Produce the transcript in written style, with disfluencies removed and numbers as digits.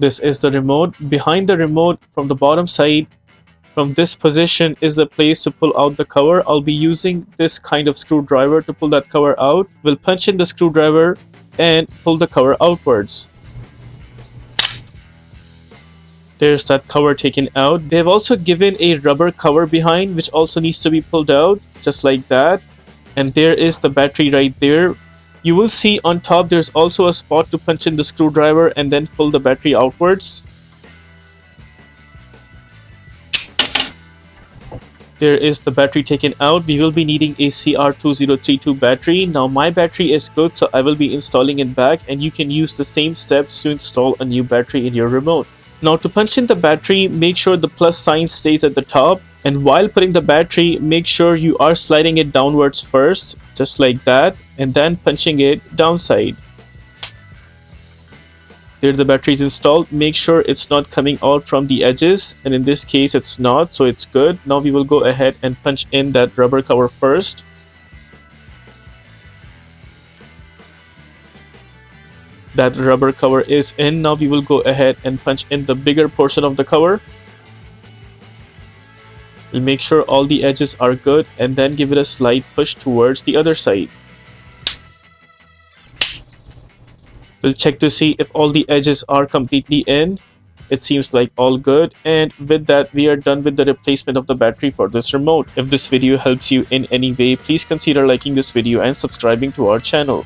This is the remote. Behind the remote, from the bottom side, from this position is the place to pull out the cover. I'll be using this kind of screwdriver to pull that cover out. We'll punch in the screwdriver and pull the cover outwards. There's that cover taken out. They've also given a rubber cover behind, which also needs to be pulled out, just like that. And there is the battery right there. You will see on top there's also a spot to punch in the screwdriver and then pull the battery outwards. There is the battery taken out. We will be needing a CR2032 battery. Now my battery is good, so I will be installing it back, and you can use the same steps to install a new battery in your remote. Now to punch in the battery, make sure the plus sign stays at the top, and while putting the battery, make sure you are sliding it downwards first, just like that, and then punching it downside. There the battery is installed. Make sure it's not coming out from the edges, and in this case it's not, so it's good. Now we will go ahead and punch in that rubber cover first. That rubber cover is in. Now we will go ahead and punch in the bigger portion of the cover. We'll make sure all the edges are good and then give it a slight push towards the other side. We'll check to see if all the edges are completely in. It seems like all good, and with that we are done with the replacement of the battery for this remote. If this video helps you in any way, please consider liking this video and subscribing to our channel.